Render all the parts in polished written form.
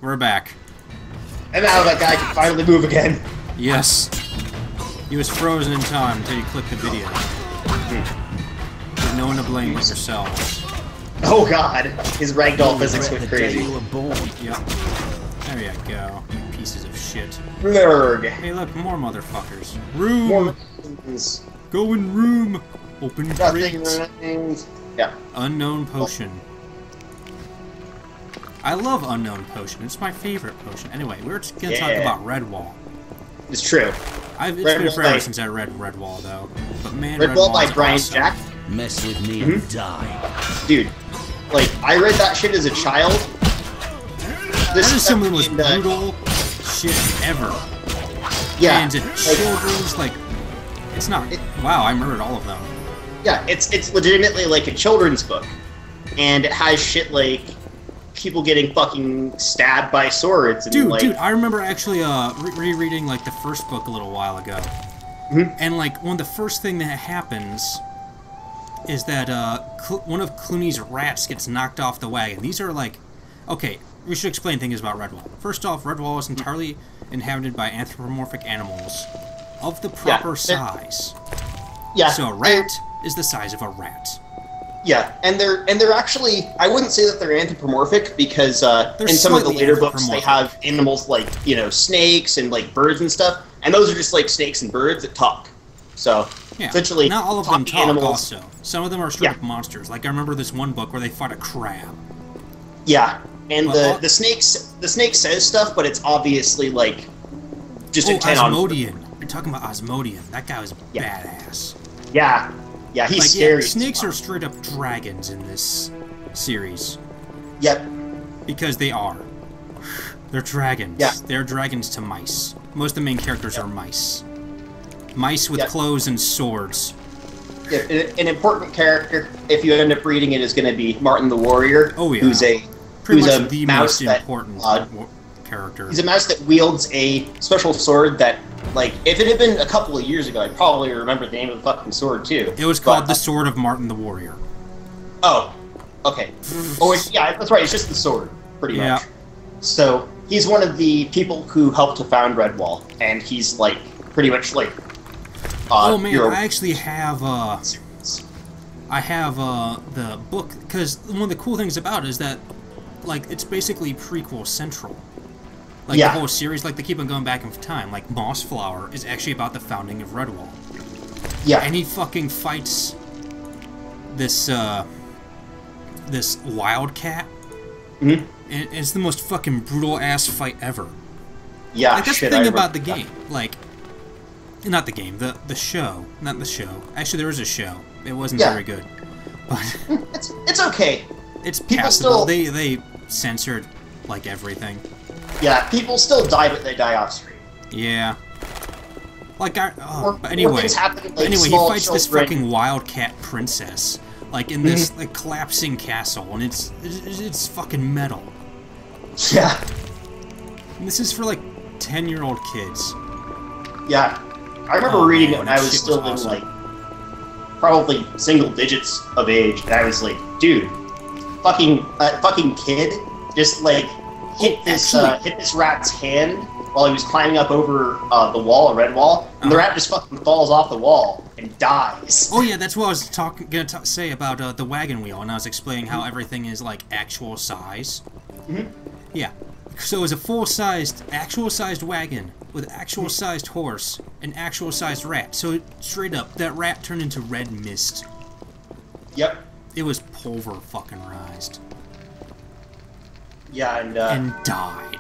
We're back. And now that guy can finally move again. Yes. He was frozen in time until you clicked the video. There's no one to blame but yourselves. Oh god, his ragdoll physics went crazy. Yep. There you go, you pieces of shit. Blurg. Hey look, more motherfuckers. Room! More Go in room! Open crate. Yeah. Unknown potion. I love Unknown Potion. It's my favorite potion. Anyway, we're just gonna talk about Redwall. It's true. It's been forever since I read Redwall, though. But man, Redwall by Brian awesome. Jack. Mess with me and die. Dude, like, I read that shit as a child. That is some of the most brutal shit ever. Yeah. And children's, like, it's not... wow, I murdered all of them. Yeah, it's legitimately like a children's book. And it has shit like people getting fucking stabbed by swords. And dude, like... I remember actually rereading, like, the first book a little while ago. And, like, one of the first thing that happens is that one of Clooney's rats gets knocked off the wagon. These are, like... okay, we should explain things about Redwall. First off, Redwall is entirely inhabited by anthropomorphic animals of the proper size. Yeah. So a rat is the size of a rat. Yeah, and they're actually, I wouldn't say that they're anthropomorphic because in some of the later books they have animals like, you know, snakes and like birds and stuff, and those are just like snakes and birds that talk. So yeah, essentially, not all of them talk. Animals. Also, some of them are straight up monsters. Like I remember this one book where they fought a crab. Yeah, and the snake says stuff, but it's obviously like just a 10 on. Asmodean. You're talking about Asmodean. That guy was badass. Yeah. Yeah, he's like, scary. Yeah, snakes are straight up dragons in this series. Yep. Because they are. They're dragons. Yeah. They're dragons to mice. Most of the main characters are mice. Mice with clothes and swords. Yeah, an important character, if you end up reading it, is going to be Martin the Warrior. Oh yeah. Who's a the mouse most important character. He's a mouse that wields a special sword that, like, if it had been a couple of years ago, I'd probably remember the name of the fucking sword, too. It was called the Sword of Martin the Warrior. Oh, okay. Oh, yeah, that's right, it's just the sword, pretty much. So, he's one of the people who helped to found Redwall, and he's, like, pretty much, like... oh, man, I actually have, the book, because one of the cool things about it is that, like, it's basically prequel central. Like, the whole series, like, they keep on going back in time. Like, Mossflower is actually about the founding of Redwall. Yeah. And he fucking fights this, this wildcat. And it's the most fucking brutal-ass fight ever. Yeah, like, that's the thing about the game. Like, not the game, the show. Not the show. Actually, there was a show. It wasn't very good. But it's okay. It's passable. They censored, like, everything. Yeah, people still die, but they die off screen. Yeah. Like, but anyway, he fights this fucking wildcat princess, like, in this, like, collapsing castle, and it's fucking metal. Yeah. And this is for, like, 10-year-old kids. Yeah. I remember reading it when I was still in, like, probably single digits of age, and I was like, dude, fucking kid just, like, hit this rat's hand while he was climbing up over the wall, a red wall, and the rat just fucking falls off the wall and dies. Oh yeah, that's what I was gonna say about the wagon wheel, and I was explaining how everything is like actual size. Yeah, so it was a full-sized, actual-sized wagon with actual-sized horse and actual-sized rat. So straight up, that rat turned into red mist. Yep. It was pulver-fucking-rized. Yeah, and died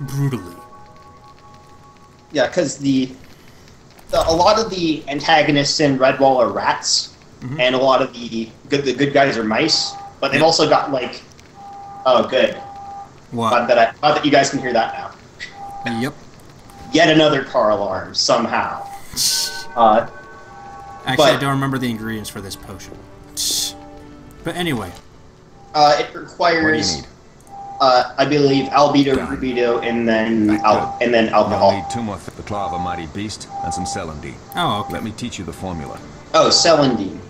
brutally. Yeah, because a lot of the antagonists in Redwall are rats, and a lot of the good guys are mice. But they've also got like, oh good, what? Glad that you guys can hear that now. Yep. Yet another car alarm somehow. Actually, I don't remember the ingredients for this potion. But anyway, it requires. What do you need? I believe albedo, rubedo, and then alcohol. You'll need 2 more the claw of a mighty beast and some celandine. Oh, okay. Let me teach you the formula. Oh, celandine.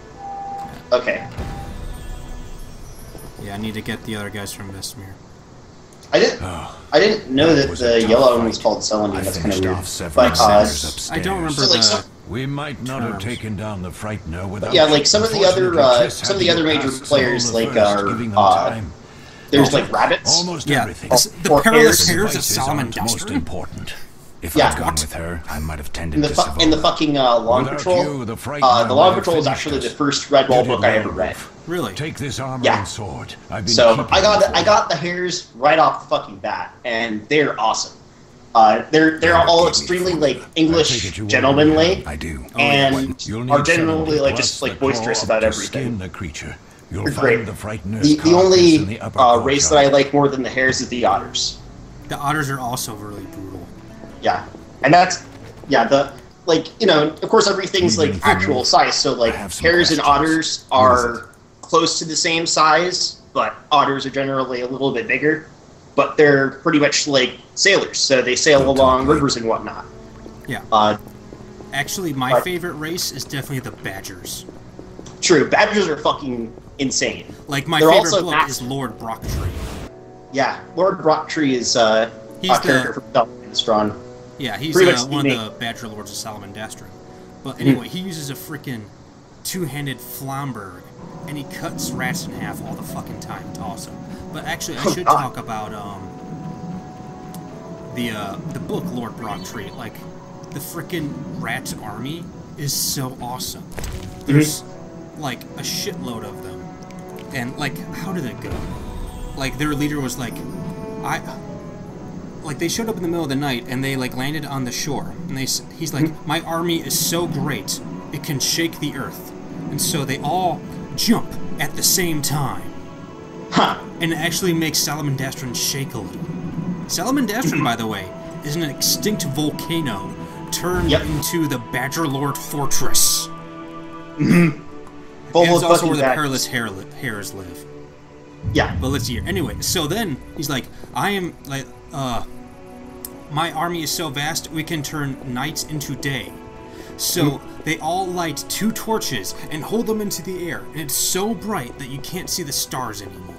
Okay. Yeah, I need to get the other guys from Vesmir. I didn't know that the yellow one was called Celandine. That's kind of weird. But I don't remember we might not have taken down the Frightener without. Yeah, like some of the other major players like are there's like rabbits. Almost everything. The perilous hairs of Solomon most important. If Yeah. I'd gone with her, I might have tended to survive. In the fucking Long Without Patrol, you, the the Long Patrol is actually the first Redwall book I ever read. Really? Take this armor Yeah. and sword. I've been So keeping I them for got the hairs right off the fucking bat, and they're awesome. They're all extremely like English gentlemanly, I do. and You'll need are generally like plus just like the boisterous claw about to everything. skin the creature. You'll They're find great. the Frightener's The carcass only in the upper race that courtyard. I like more than the hares is the otters. The otters are also really brutal. Yeah, and that's the of course everything's like actual size. So like I have some hares and questions. otters are close to the same size, but otters are generally a little bit bigger. But they're pretty much like sailors, so they sail along rivers and whatnot. Yeah. Actually, my favorite race is definitely the badgers. True, badgers are fucking insane. Like, my They're favorite also book massive. is Lord Brocktree. Yeah, Lord Brocktree is He's a character from Salmon. Yeah, he's Pretty much one of unique. the Badger Lords of Solomon Dastrin. But anyway, he uses a freaking two-handed flamberg, and he cuts rats in half all the fucking time. It's awesome. But actually, I should talk about the book Lord Brocktree. Like, the freaking rat army is so awesome. There's like a shitload of them, and like, how did it go? Like, their leader was like, they showed up in the middle of the night, and they like landed on the shore, and he's like, my army is so great it can shake the earth, and so they all jump at the same time, and it actually makes Salamandastron shake a little. Salamandastron, by the way, is an extinct volcano turned into the Badger Lord Fortress. And it's also where the perilous hares live. Yeah. But let's hear. Anyway, so then he's like, my army is so vast we can turn night into day. So they all light 2 torches and hold them into the air, and it's so bright that you can't see the stars anymore.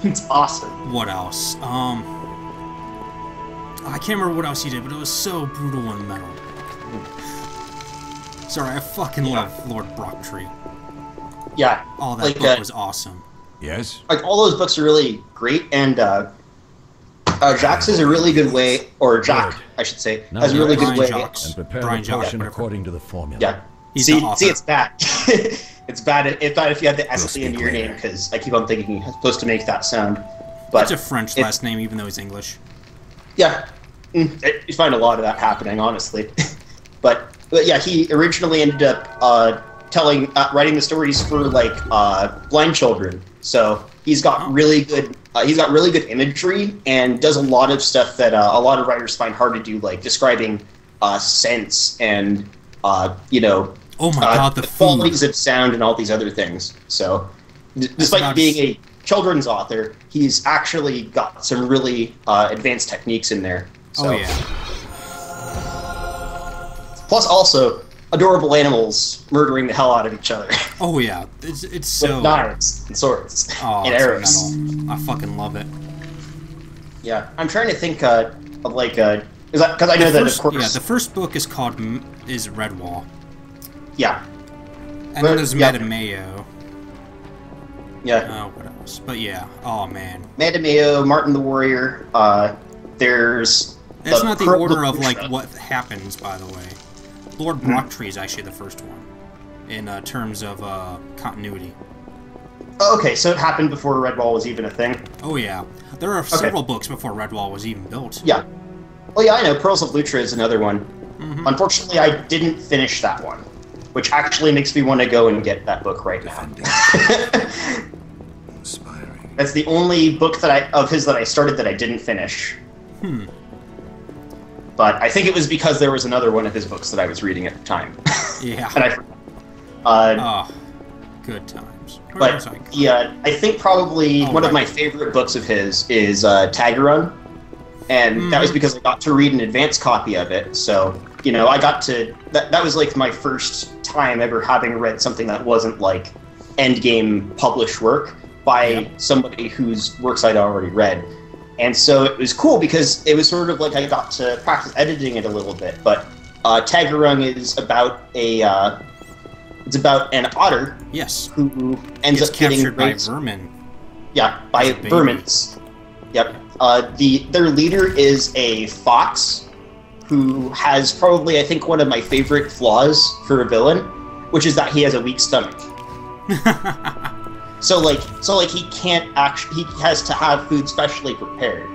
It's awesome. What else? I can't remember what else he did, but it was so brutal and metal. Sorry, I fucking love Lord Brocktree. Yeah. Oh, that book was awesome. Yes? Like, all those books are really great, and Jax is a really good way, or Jack, I should say, has a really good way. And prepare the potion according to the formula. Yeah. See, it's bad. It's bad if you have the S at the end of your name, because I keep on thinking he's supposed to make that sound. But it's a French last name, even though he's English. Yeah. You find a lot of that happening, honestly. But yeah, he originally ended up writing the stories for like blind children. So he's got really good imagery, and does a lot of stuff that a lot of writers find hard to do, like describing sense and oh my god, the qualities of sound and all these other things. So despite being a children's author, he's actually got some really advanced techniques in there. So. Oh yeah. Plus, also adorable animals murdering the hell out of each other. Oh yeah, it's so with knives and swords and arrows. I fucking love it. Yeah, I'm trying to think of like because I know that of course. Yeah, the first book is called Redwall. Yeah. And then there's Madamayo. Yeah. Oh, what else? But yeah, oh man. Madamayo, Martin the Warrior. There's. That's not the order of like what happens, by the way. Lord Brocktree is actually the first one, in terms of continuity. Oh, okay, so it happened before Redwall was even a thing? Oh yeah. There are several books before Redwall was even built. Yeah. Well, yeah, I know. Pearls of Lutra is another one. Unfortunately, I didn't finish that one, which actually makes me want to go and get that book right now. Inspiring. That's the only book of his that I started that I didn't finish. But I think it was because there was another one of his books that I was reading at the time. Yeah. And I forgot. Good times. But yeah, I think probably one of my favorite books of his is Tagarun, and that was because I got to read an advanced copy of it. So I got to that was like my first time ever having read something that wasn't like endgame published work by somebody whose works I'd already read. And so it was cool because it was sort of like I got to practice editing it a little bit. But Tagarung is about it's about an otter. Yes. Who ends up getting captured by vermin. Yeah, by vermins. Yep. Their leader is a fox who has probably, I think, one of my favorite flaws for a villain, which is that he has a weak stomach. So he can't actually. He has to have food specially prepared,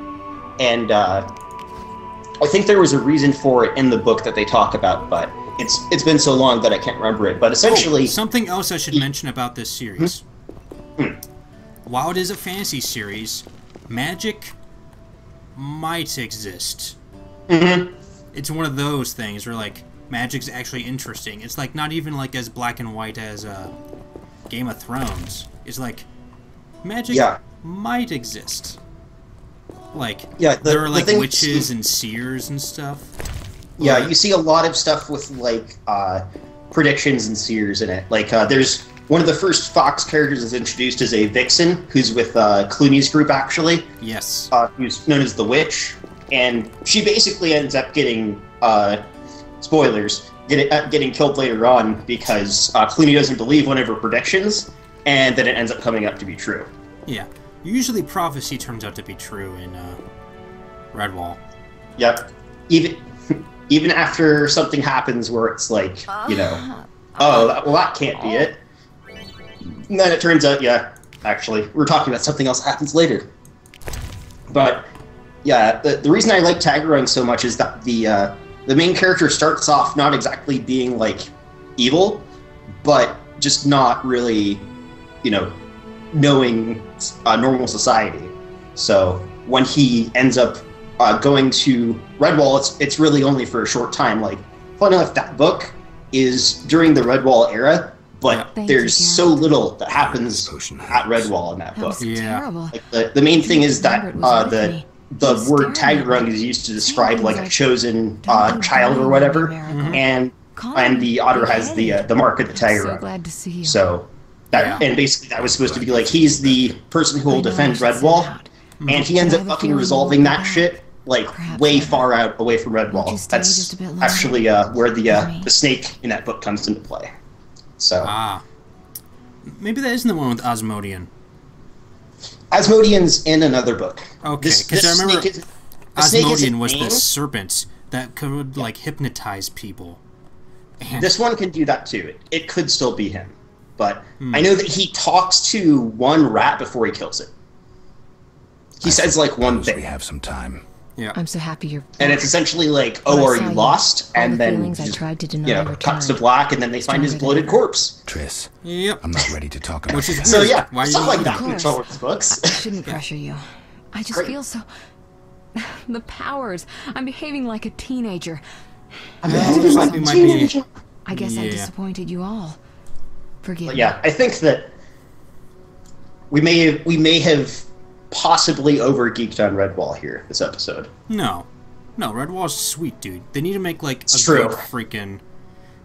and I think there was a reason for it in the book that they talk about, but it's been so long that I can't remember it. But essentially, something else I should mention about this series. While it is a fantasy series, magic might exist. It's one of those things where, like, magic's actually interesting. It's, like, not even, like, as black and white as Game of Thrones. It's, like, magic might exist. Like, there are, like, witches and seers and stuff. Yeah, you see a lot of stuff with, like, predictions and seers in it. Like, there's one of the first Fox characters is introduced as a vixen, who's with Clooney's group, actually. Yes. Who's known as the Witch. And she basically ends up getting, spoilers, getting killed later on because Clooney doesn't believe one of her predictions, and then it ends up coming up to be true. Yeah. Usually prophecy turns out to be true in Redwall. Yep. Even after something happens where it's like, you know, that can't be it. And then it turns out, yeah, actually, we're talking about something else that happens later. But yeah, the reason I like Tagarung so much is that the main character starts off not exactly being, like, evil, but just not really, you know, knowing normal society. So when he ends up going to Redwall, it's really only for a short time. Like, fun enough, that book is during the Redwall era, but there's so little that happens at Redwall in that book. Yeah. Like, the main thing is that the word Tagarung is used to describe, like, a chosen child or whatever, and the otter has the mark of the Tagarung. So that and basically that was supposed to be like he's the person who will defend Redwall, and he ends up fucking resolving that shit like way far out away from Redwall. That's actually where the snake in that book comes into play. So maybe that isn't the one with Asmodean. Asmodean's in another book. Okay, because I remember Asmodean was this serpent that could, like, hypnotize people. And this one can do that too. It could still be him. But I know that he talks to one rat before he kills it. He says, like, one thing. We have some time. Yeah. I'm so happy you're back. And it's essentially like, oh, are you lost? And then, just, cuts to black, and then they find his bloated corpse. Triss. Yep. I'm not ready to talk about it. So yeah, stuff like that in Star Wars books. I shouldn't pressure you. I just feel so... The powers. I'm behaving like a teenager. I guess I disappointed you all. Forgive me. Yeah, I think that we may have possibly over-geeked on Redwall here this episode. No, Redwall's sweet, dude. They need to make, like, a good freaking...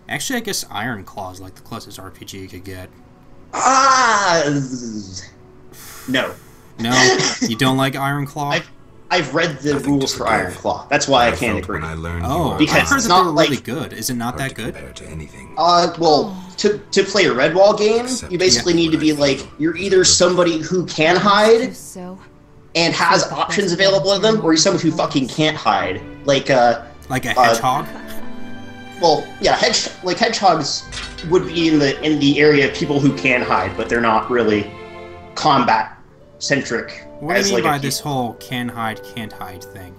Actually, I guess Iron Claw is, like, the closest RPG you could get. No. No? You don't like Iron Claw? I've read the rules for Iron Claw. That's why I can't agree. Because it's not really good. Is it not that good? Well, to play a Redwall game, you basically need to be like, you're either somebody who can hide and has options available to them, or you're somebody who fucking can't hide. Like a hedgehog? Well, yeah, hedgehogs would be in the area of people who can hide, but they're not really combat-centric. What do you mean by this whole can't hide thing?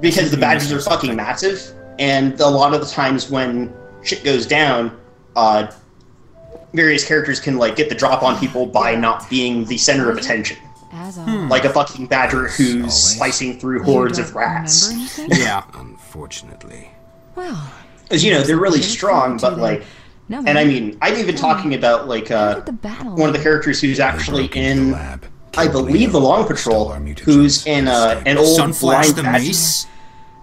Because the badges are fucking massive, and a lot of the times when shit goes down, various characters can, like, get the drop on people by not being the center of attention. Like a fucking badger who's slicing through hordes of rats. Yeah. Unfortunately. Well, because, they're really strong, but, like... And I mean, I'm even talking about, like, one of the characters who's actually in... I believe the Long Patrol, who's in an old Sunflash blind the badger. Mace?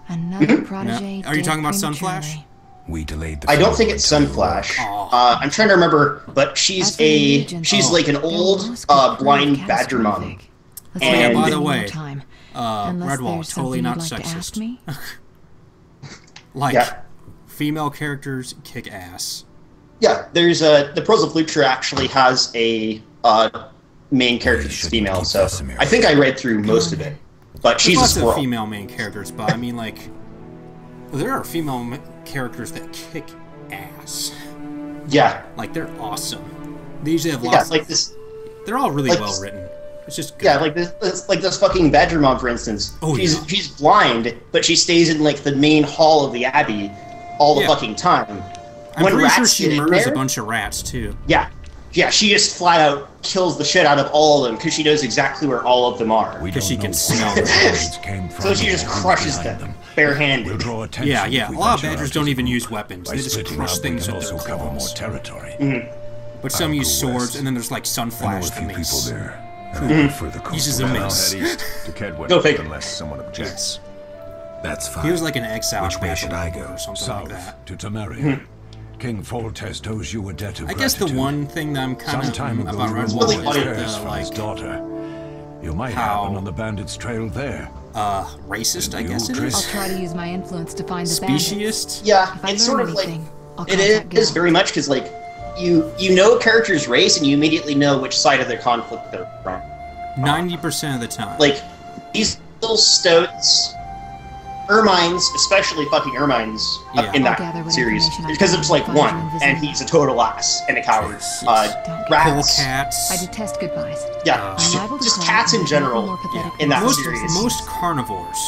Yeah. Are you talking about Sunflash? We delayed the I don't think it's Sunflash. I'm trying to remember, but she's like an old blind badger mom. And by the way, Redwall, totally not sexist. Like, female characters kick ass. Yeah, there's the Pearls of Lutra actually has a main character that's female, so I think I read through most of it. But she's a squirrel. Lots of female main characters, but I mean, like, well, there are female characters that kick ass. Yeah, like they're awesome. They usually have lots. Like this. They're all really well written. It's just good. Yeah, like this fucking Badger Mom, for instance. Oh, she's blind, but she stays in like the main hall of the Abbey all the fucking time. I'm pretty sure she murders a bunch of rats too. Yeah. Yeah, she just flat out kills the shit out of all of them because she knows exactly where all of them are. Because she can smell them. So she just crushes them barehanded. Yeah. A lot of badgers don't even use weapons. They just crush things with their claws. But some use swords, and then there's like Sunflash the mace. Who uses a mace. Go figure. Unless someone objects. That's fine. He was like an exile. Which way should I go? Or something South like that. to Temeria. King Foltest owes you a debt of I guess the one thing that I'm kind of about Redwall is the, like, daughter. You might happen on the bandits' trail there. Racist, I guess it is. I'll try to use my influence to find the bandits. Speciest? Yeah, it's sort of like it is very much because like you know a character's race and you immediately know which side of the conflict they're from. 90% of the time. Like these little stoats. Ermines, especially fucking Ermines, in that series, because it's like one, and he's a total ass and a coward. Rats, cats. I detest goodbyes. Yeah, just cats in general in that series. Most carnivores,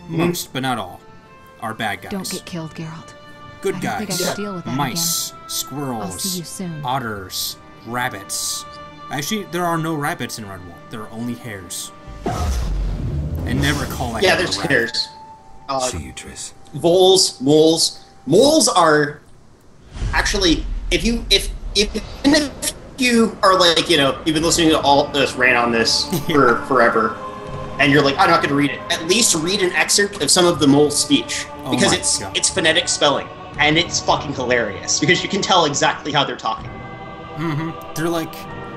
most but not all, are bad guys. Don't get killed, Geralt. Good guys. Deal with that mice, again. squirrels, I'll see you soon. Otters, rabbits. Actually, there are no rabbits in Redwall. There are only hares. And never call that. Yeah, there's hares. See you, Triss. Voles, moles are actually if you are like you've been listening to all this rant on this for forever, and you're like I'm not going to read it. At least read an excerpt of some of the mole speech because it's phonetic spelling and it's fucking hilarious because you can tell exactly how they're talking. Mm-hmm. They're like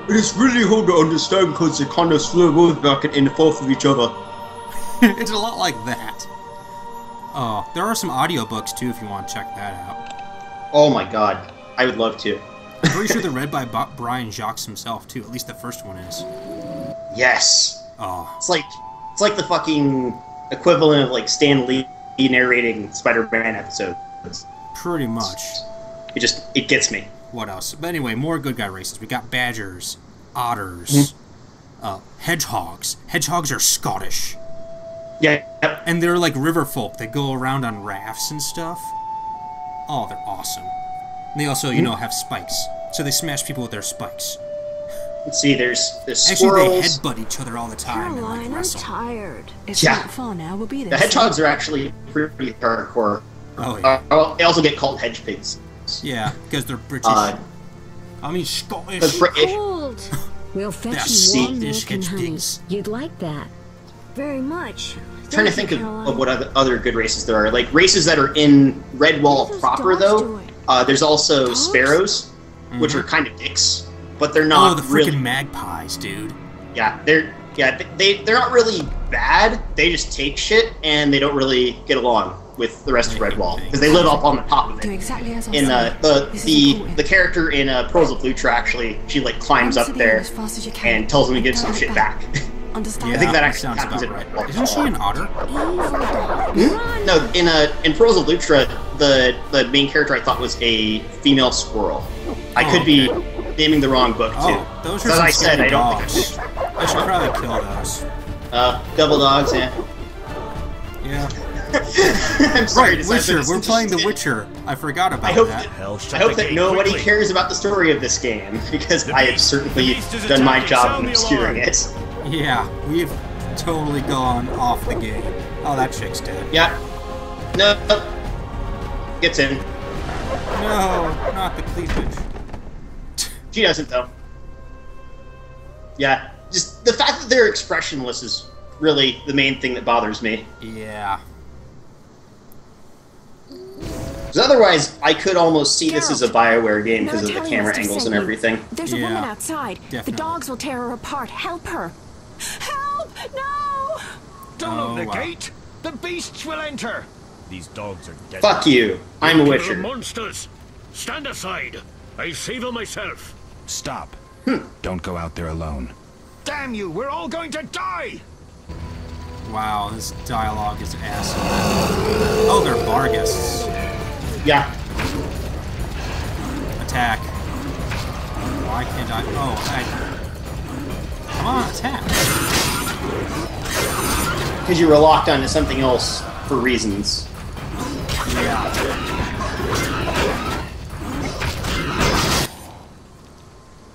it's really hard to understand because they kind of slur words back and forth with each other. It's a lot like that. Oh, there are some audiobooks too if you want to check that out. Oh my god, I would love to. I'm pretty sure they're read by Brian Jacques himself too. At least the first one is. Yes. Oh. It's like the fucking equivalent of like Stan Lee narrating Spider-Man episodes. Pretty much. It gets me. What else? But anyway, more good guy races. We got badgers, otters, hedgehogs. Hedgehogs are Scottish. Yeah. Yep. And they're like river folk. They go around on rafts and stuff. Oh, they're awesome. And they also, have spikes. So they smash people with their spikes. Let's see, there's squirrels. Actually, they headbutt each other all the time Caroline, and like wrestle. I'm tired. It's not fun now. We'll be there. The hedgehogs are actually pretty hardcore. Oh yeah. They also get called hedge pigs. Yeah, because they're British. I mean Scottish. Cold. We'll fetch you warm milk and honey. You'd like that. Very much. I'm trying to think of what other good races there are. Like races that are in Redwall proper, though. There's also sparrows, which are kind of dicks, but they're not. Oh, the freaking magpies, dude. Yeah, they're not really bad. They just take shit and they don't really get along with the rest of Redwall because they live up on the top of it. Exactly as I in the character in Pearls of Lutra, actually, she like climbs up there and tells them to give some shit back. Understand? Yeah, I think that actually sounds happens about in right. Isn't she an otter? No, in Pearls of Lutra, the main character I thought was a female squirrel. I could be naming the wrong book too. Oh, those are as some I said, I don't dogs. think I should probably kill those. Double dogs, yeah. Yeah. I'm sorry right, to Witcher. say, We're playing The Witcher. I forgot about that. I hope that nobody cares about the story of this game because I have certainly done my job in obscuring it. Yeah, we've totally gone off the game. Oh, that chick's dead. Yeah. No. Gets in. No, not the cleavage. She doesn't, though. Yeah. Just the fact that they're expressionless is really the main thing that bothers me. Yeah. Because otherwise, I could almost see this as a BioWare game because of the camera angles and everything. There's a woman outside. Definitely. The dogs will tear her apart. Help her. Help! No! Don't open the gate. The beasts will enter. These dogs are dead. Fuck you. I'm a witcher. Monsters. Stand aside. I'll save them myself. Stop. Don't go out there alone. Damn you, we're all going to die! Wow, this dialogue is ass. Oh, they're Vargas. Yeah. Attack. Why can't I? Oh, come on, attack. Because you were locked onto something else for reasons. Yeah.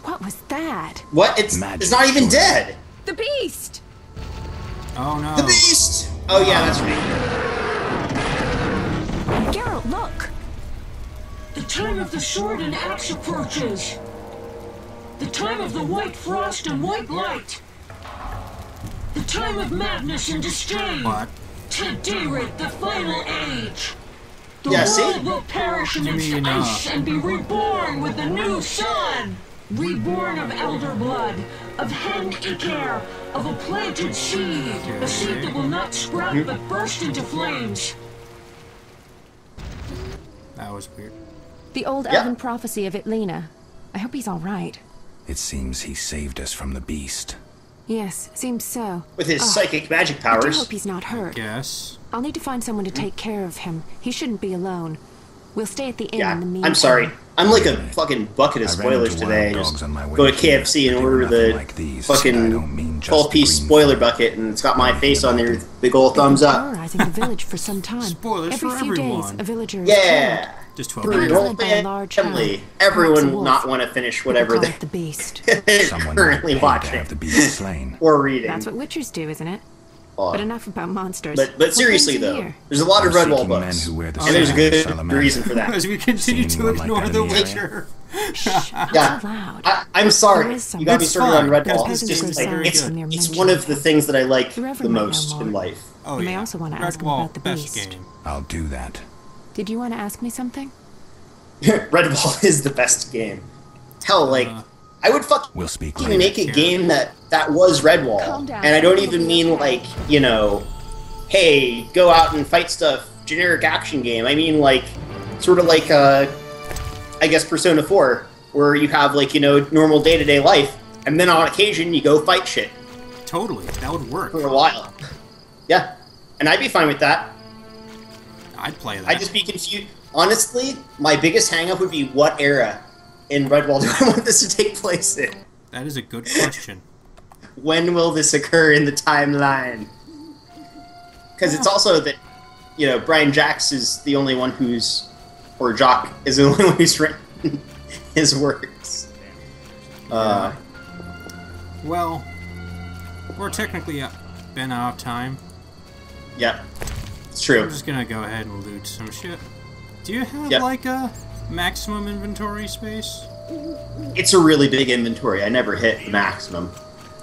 What was that? What? It's not even dead. The beast! Oh no. The beast! Oh yeah, that's right. Geralt, look! The time of the sword and axe approaches. The time of the white frost and white light. The time of madness and disdain. What? Today, the final age. The Yeah, see? world will perish in its ice and be reborn with the new sun. Reborn of elder blood, of hen Iker, of a planted seed, a seed that will not sprout but burst into flames. That was weird. The old elven prophecy of Itlena. I hope he's all right. It seems he saved us from the beast. Yes, seems so. With his psychic magic I do powers. hope he's not hurt. Yes. I'll need to find someone to take care of him. He shouldn't be alone. We'll stay at the inn Yeah, in the meantime. I'm sorry. I'm like a fucking bucket of spoilers today. Just go to KFC and order the fucking 12-piece spoiler bucket, and it's got my face on there with a big old thumbs up. Terrorizing the village for some time. Spoilers Every for few everyone. days, a villager is Yeah! Just For 12 your whole led by a large family. hound. Everyone Perhaps a will wolf. not want to finish whatever People call they're it the beast. Someone currently might pay to watching. have the beast slain. Or reading. That's what witchers do, isn't it? Well, But enough about monsters. But What seriously brings you though, here? there's a lot of We're Redwall seeking men books, who wear the and there's a sign of good Salamander. reason for that. As we continue Seen to anyone like ignore that the in the area? Witcher. Shh, not Yeah. so loud. I'm sorry, There is some- you got me It's started on fine, Redwall. because It's this just is like very it's good. it's one of the things that I like The the Reverend might know most more. in life. Oh You may yeah. also want to ask him Redwall, about the best beast. game. I'll do that. Did you want to ask me something? Redwall is the best game. Hell, like I would We'll speak fucking later. make a game that was Redwall, Calm down. and I don't even mean like hey, go out and fight stuff, generic action game. I mean like sort of like I guess Persona 4, where you have like normal day-to-day life, and then on occasion you go fight shit Totally. That would work. for a while. Yeah, and I'd be fine with that. I'd play that. I'd just be confused. Honestly, my biggest hang-up would be what era in Redwall do I want this to take place in? That is a good question. When will this occur in the timeline? Because it's also that, Brian Jacks is the only one or Jock is the only one who's written his works. Well, we're technically been out of time. Yeah, it's I'm true. just gonna go ahead and loot some shit. Do you have Yep. like a maximum inventory space? It's a really big inventory. I never hit the maximum.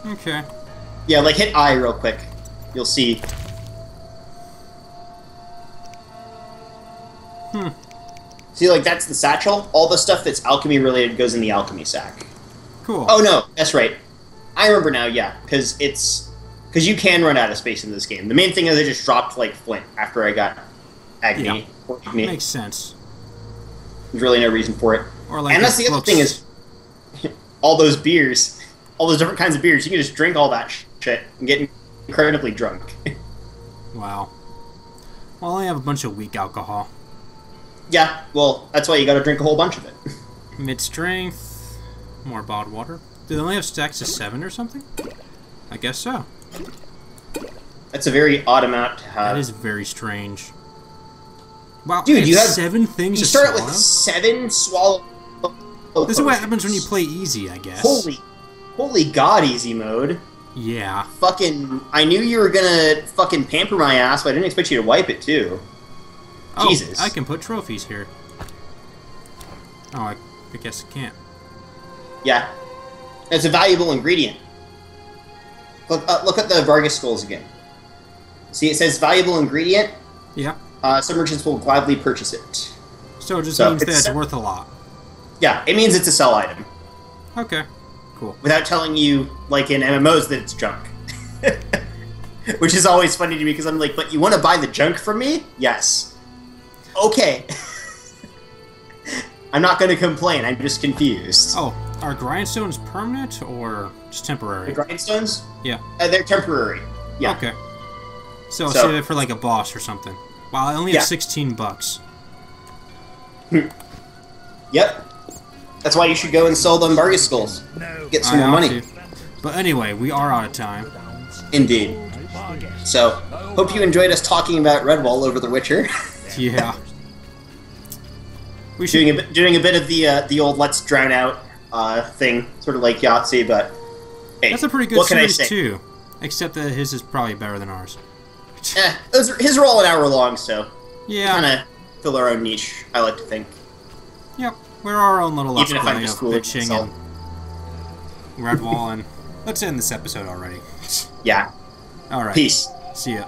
Okay. Yeah, like hit I real quick. You'll see. See, like that's the satchel. All the stuff that's alchemy related goes in the alchemy sack. Cool. Oh no, that's right. I remember now. Yeah, because you can run out of space in this game. The main thing is I just dropped like flint after I got Agni. Yeah. Or Agni. Makes sense. There's really no reason for it. Or like And that's the other books. thing is, all those beers, all those different kinds of beers, you can just drink all that shit and get incredibly drunk. Wow. Well, I have a bunch of weak alcohol. Yeah, well, that's why you gotta drink a whole bunch of it. Mid strength, more bottled water. Do they only have stacks of 7 or something? I guess so. That's a very odd amount to have. That is very strange. Wow, Dude, they you have 7 things You to start swallow? with 7 swallow. This is what happens when you play easy, I guess. Holy god, easy mode. Yeah. Fucking, I knew you were gonna fucking pamper my ass, but I didn't expect you to wipe it too. Oh, Jesus. I can put trophies here. Oh, I guess I can't. Yeah. It's a valuable ingredient. Look at the Vargas skulls again. See, it says valuable ingredient. Yeah. Some merchants will gladly purchase it. So it just So means that it's- it's worth a lot. Yeah, it means it's a sell item. Okay. Cool. Without telling you, like in MMOs, that it's junk. Which is always funny to me because I'm like, but you want to buy the junk from me? Yes. Okay. I'm not going to complain. I'm just confused. Oh, are grindstones permanent or just temporary? The grindstones? Yeah. They're temporary. Yeah. Okay. So save it for like a boss or something. Wow, I only have $16. Yep. That's why you should go and sell them Bargus Skulls. Get some more money. But anyway, we are out of time. Indeed. So, hope you enjoyed us talking about Redwall over The Witcher. Yeah. We should doing a bit of the old Let's Drown Out thing, sort of like Yahtzee, but hey, that's a pretty good series too. Except that his is probably better than ours. His are all an hour long, so yeah, kind of fill our own niche. I like to think. Yep, we're our own little Let's Play of bitching and Redwall, and let's end this episode already. Yeah. All right. Peace. See ya.